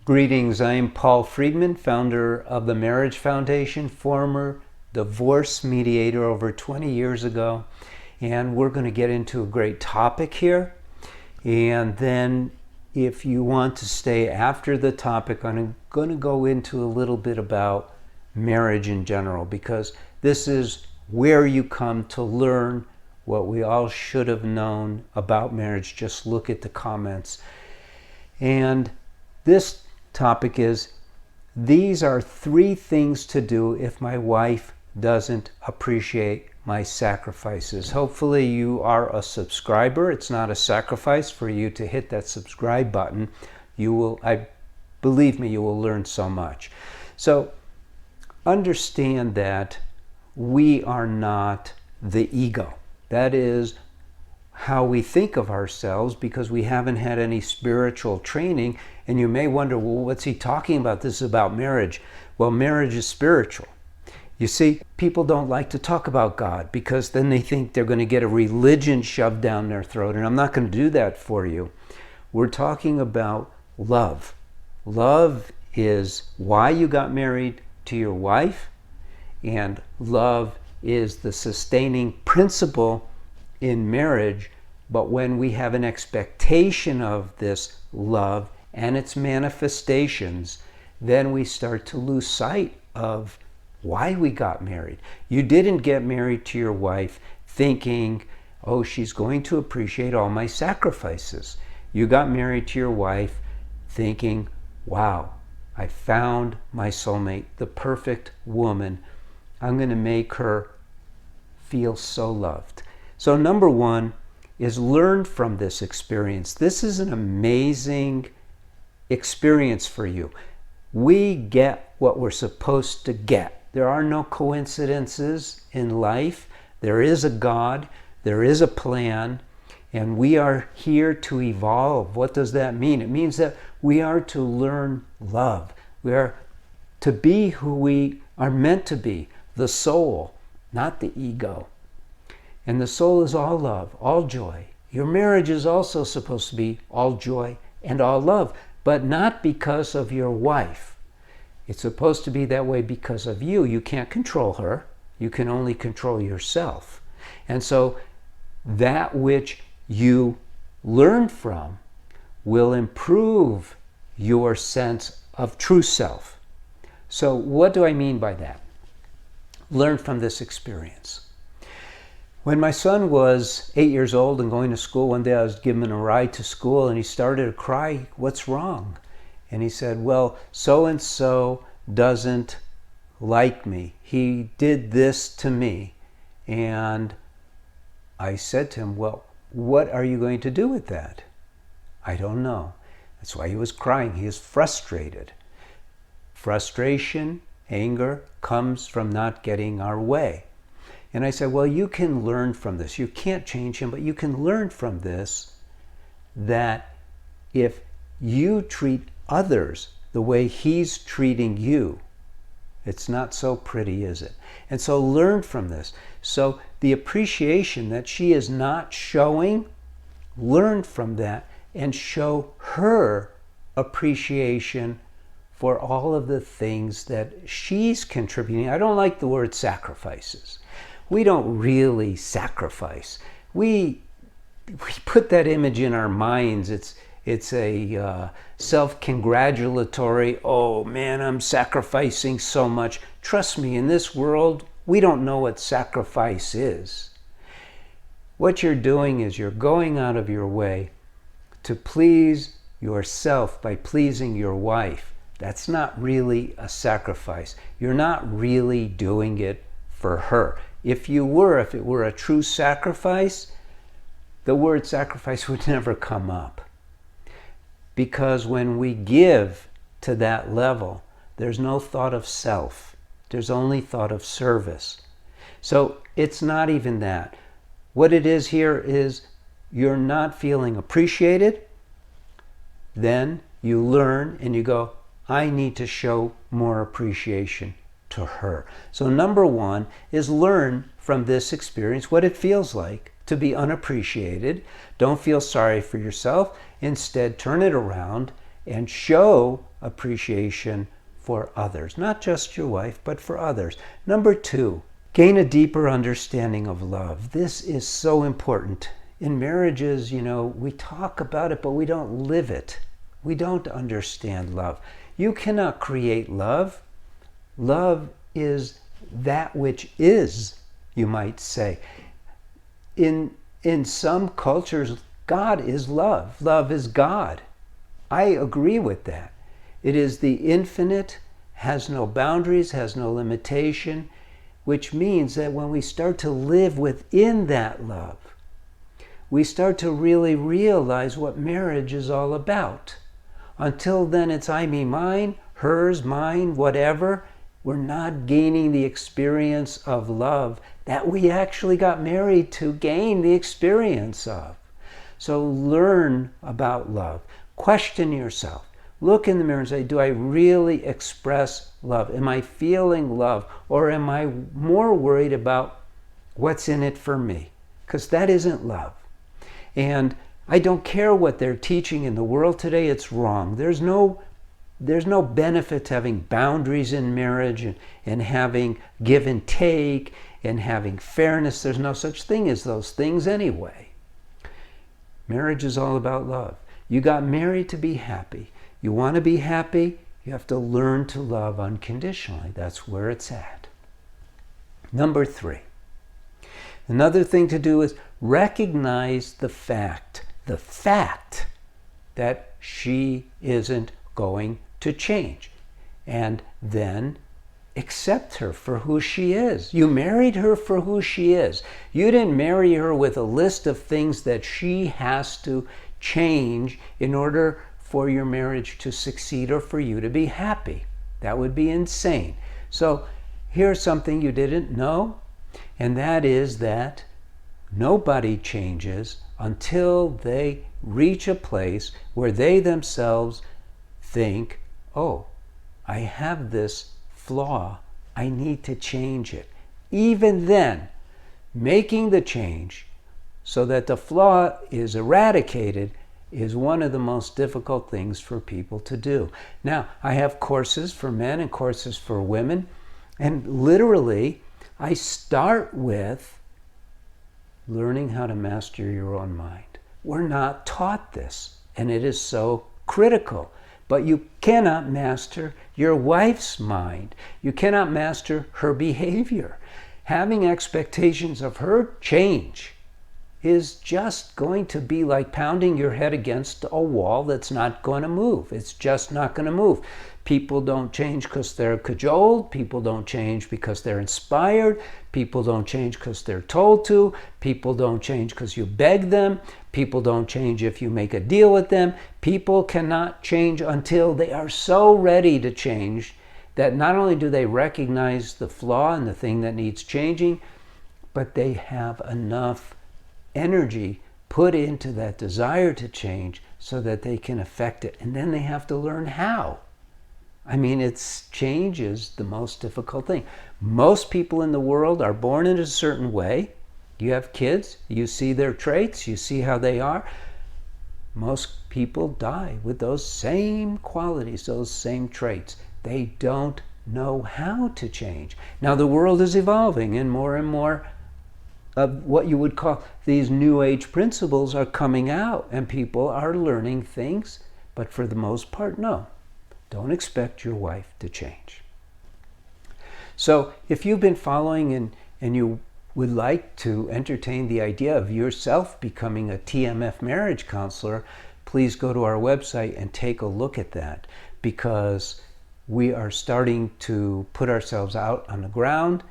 Greetings, I'm Paul Friedman, founder of the Marriage Foundation, former divorce mediator over 20 years ago, and we're going to get into a great topic here. And then if you want to stay after the topic, I'm going to go into a little bit about marriage in general, because this is where you come to learn what we all should have known about marriage. Just look at the comments. And this topic is, these are 3 things to do if my wife doesn't appreciate my sacrifices. Hopefully you are a subscriber. It's not a sacrifice for you to hit that subscribe button. Believe me, you will learn so much. So understand that we are not the ego. That is how we think of ourselves, because we haven't had any spiritual training. And you may wonder, well, what's he talking about? This is about marriage. Well, marriage is spiritual. You see, people don't like to talk about God because then they think they're going to get a religion shoved down their throat. And I'm not going to do that for you. We're talking about love. Love is why you got married to your wife, and love is the sustaining principle in marriage. But when we have an expectation of this love and its manifestations, then we start to lose sight of why we got married. You didn't get married to your wife thinking, oh, she's going to appreciate all my sacrifices. You got married to your wife thinking, wow, I found my soulmate, the perfect woman. I'm going to make her feel so loved. So number 1 is learn from this experience. This is an amazing experience for you. We get what we're supposed to get. There are no coincidences in life. There is a God, there is a plan, and we are here to evolve. What does that mean? It means that we are to learn love. We are to be who we are meant to be, the soul, not the ego. And the soul is all love, all joy. Your marriage is also supposed to be all joy and all love, but not because of your wife. It's supposed to be that way because of you. You can't control her. You can only control yourself. And so that which you learn from will improve your sense of true self. So what do I mean by that? Learn from this experience. When my son was 8 years old and going to school, one day I was giving him a ride to school and he started to cry. What's wrong? And he said, well, so-and-so doesn't like me. He did this to me. And I said to him, well, what are you going to do with that? I don't know. That's why he was crying. He is frustrated. Frustration, anger comes from not getting our way. And I said, well, you can learn from this. You can't change him, but you can learn from this that if you treat others the way he's treating you, it's not so pretty, is it? And so learn from this. So the appreciation that she is not showing, learn from that and show her appreciation for all of the things that she's contributing. I don't like the word sacrifices. We don't really sacrifice. We put that image in our minds. It's a self-congratulatory, oh man, I'm sacrificing so much. Trust me, in this world, we don't know what sacrifice is. What you're doing is you're going out of your way to please yourself by pleasing your wife. That's not really a sacrifice. You're not really doing it for her. If it were a true sacrifice, the word sacrifice would never come up. Because when we give to that level, there's no thought of self. There's only thought of service. So it's not even that. What it is here is you're not feeling appreciated. Then you learn and you go, I need to show more appreciation to her. So number 1 is learn from this experience what it feels like to be unappreciated. Don't feel sorry for yourself. Instead, turn it around and show appreciation for others, not just your wife, but for others. Number 2, gain a deeper understanding of love. This is so important. In marriages, we talk about it, but we don't live it. We don't understand love. You cannot create love. Love is that which is, you might say. In some cultures, God is love. Love is God. I agree with that. It is the infinite, has no boundaries, has no limitation, which means that when we start to live within that love, we start to really realize what marriage is all about. Until then, it's I, me, mine, hers, mine, whatever. We're not gaining the experience of love that we actually got married to gain the experience of. So learn about love. Question yourself. Look in the mirror and say, do I really express love? Am I feeling love? Or am I more worried about what's in it for me? Because that isn't love. And I don't care what they're teaching in the world today, it's wrong. There's no benefit to having boundaries in marriage and having give and take and having fairness. There's no such thing as those things anyway. Marriage is all about love. You got married to be happy. You want to be happy, you have to learn to love unconditionally. That's where it's at. Number 3. Another thing to do is recognize the fact that she isn't going to change. And then accept her for who she is. You married her for who she is. You didn't marry her with a list of things that she has to change in order for your marriage to succeed or for you to be happy. That would be insane. So here's something you didn't know, and that is that nobody changes until they reach a place where they themselves think, oh, I have this flaw, I need to change it. Even then, making the change so that the flaw is eradicated is one of the most difficult things for people to do. Now, I have courses for men and courses for women, and literally, I start with learning how to master your own mind. We're not taught this, and it is so critical. But you cannot master your wife's mind. You cannot master her behavior. Having expectations of her change is just going to be like pounding your head against a wall that's not going to move. It's just not going to move. People don't change because they're cajoled. People don't change because they're inspired. People don't change because they're told to. People don't change because you beg them. People don't change if you make a deal with them. People cannot change until they are so ready to change that not only do they recognize the flaw and the thing that needs changing, but they have enough energy put into that desire to change so that they can affect it. And then they have to learn how. I mean, change is the most difficult thing. Most people in the world are born in a certain way. You have kids, you see their traits, you see how they are. Most people die with those same qualities, those same traits. They don't know how to change. Now, the world is evolving, and more of what you would call these new age principles are coming out, and people are learning things, but for the most part, no. Don't expect your wife to change. So if you've been following and you would like to entertain the idea of yourself becoming a TMF marriage counselor, please go to our website and take a look at that, because we are starting to put ourselves out on the ground.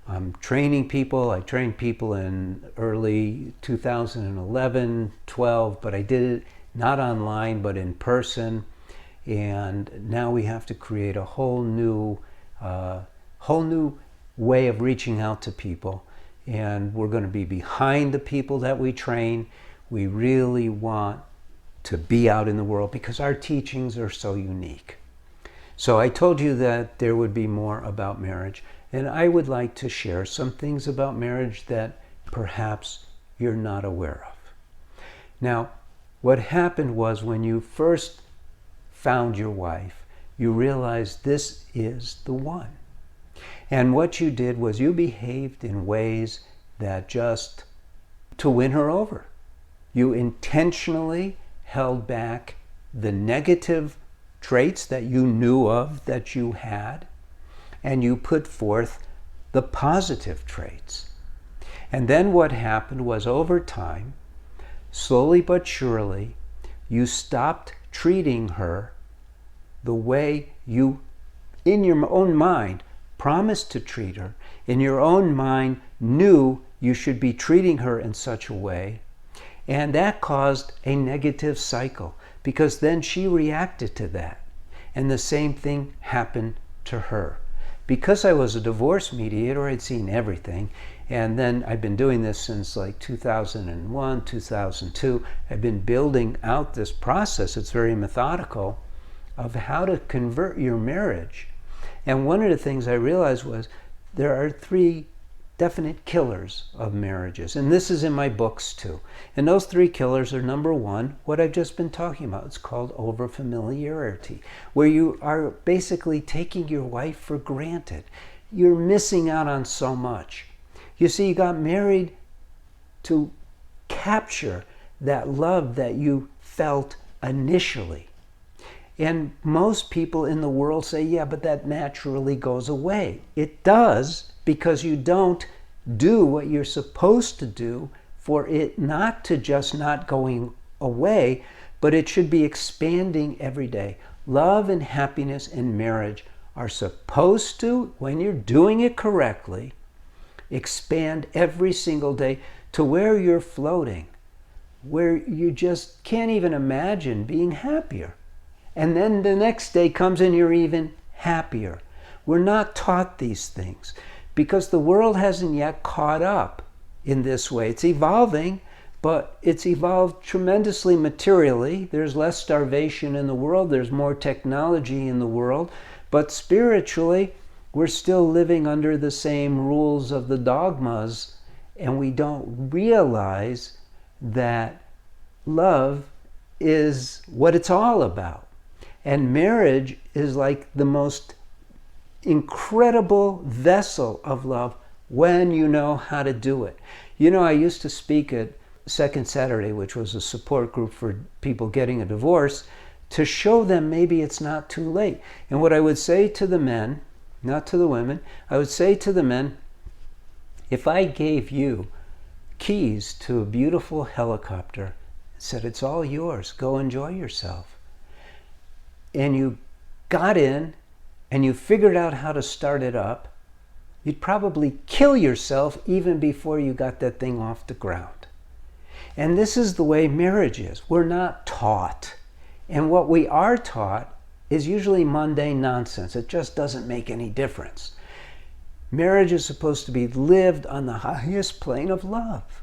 I'm training people. I trained people in early 2011, 12, but I did it not online, but in person. And now we have to create a whole new way of reaching out to people. And we're going to be behind the people that we train. We really want to be out in the world because our teachings are so unique. So I told you that there would be more about marriage. And I would like to share some things about marriage that perhaps you're not aware of. Now, what happened was when you first found your wife, you realized this is the one. And what you did was you behaved in ways that just to win her over. You intentionally held back the negative traits that you knew of that you had, and you put forth the positive traits. And then what happened was, over time, slowly but surely, you stopped treating her the way you, in your own mind, promised to treat her, in your own mind knew you should be treating her in such a way. And that caused a negative cycle, because then she reacted to that. And the same thing happened to her. Because I was a divorce mediator, I'd seen everything. And then I've been doing this since like 2001, 2002. I've been building out this process. It's very methodical of how to convert your marriage. And one of the things I realized was there are 3 definite killers of marriages. And this is in my books too. And those 3 killers are, number 1, what I've just been talking about. It's called overfamiliarity, where you are basically taking your wife for granted. You're missing out on so much. You see, you got married to capture that love that you felt initially. And most people in the world say, yeah, but that naturally goes away. It does, because you don't do what you're supposed to do for it not to just not going away, but it should be expanding every day. Love and happiness in marriage are supposed to, when you're doing it correctly, expand every single day to where you're floating, where you just can't even imagine being happier. And then the next day comes and you're even happier. We're not taught these things because the world hasn't yet caught up in this way. It's evolving, but it's evolved tremendously materially. There's less starvation in the world. There's more technology in the world. But spiritually, we're still living under the same rules of the dogmas, and we don't realize that love is what it's all about. And marriage is like the most incredible vessel of love when you know how to do it. You know, I used to speak at Second Saturday, which was a support group for people getting a divorce, to show them maybe it's not too late. And what I would say to the men, not to the women, I would say to the men, if I gave you keys to a beautiful helicopter and said, it's all yours, go enjoy yourself, and you got in and you figured out how to start it up, you'd probably kill yourself even before you got that thing off the ground. And this is the way marriage is. We're not taught. And what we are taught is usually mundane nonsense. It just doesn't make any difference. Marriage is supposed to be lived on the highest plane of love.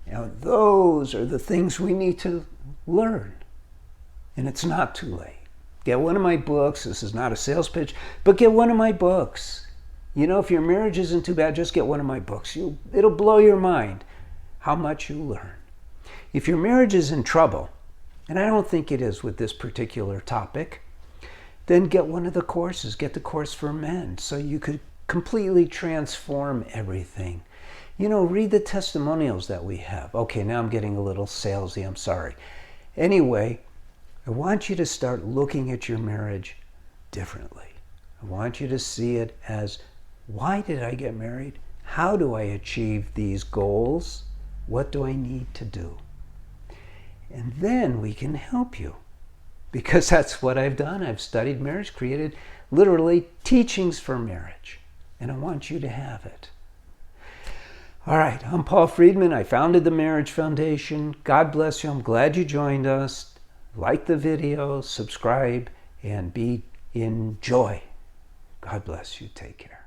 Now, those are the things we need to learn. And it's not too late. Get one of my books. This is not a sales pitch, but get one of my books. You know, if your marriage isn't too bad, just get one of my books. It'll blow your mind how much you learn. If your marriage is in trouble, and I don't think it is with this particular topic, then get one of the courses. Get the course for men so you could completely transform everything. You know, read the testimonials that we have. Okay, now I'm getting a little salesy. I'm sorry. Anyway, I want you to start looking at your marriage differently. I want you to see it as, why did I get married? How do I achieve these goals? What do I need to do? And then we can help you. Because that's what I've done. I've studied marriage, created literally teachings for marriage. And I want you to have it. All right, I'm Paul Friedman. I founded the Marriage Foundation. God bless you. I'm glad you joined us. Like the video, subscribe, and be in joy. God bless you. Take care.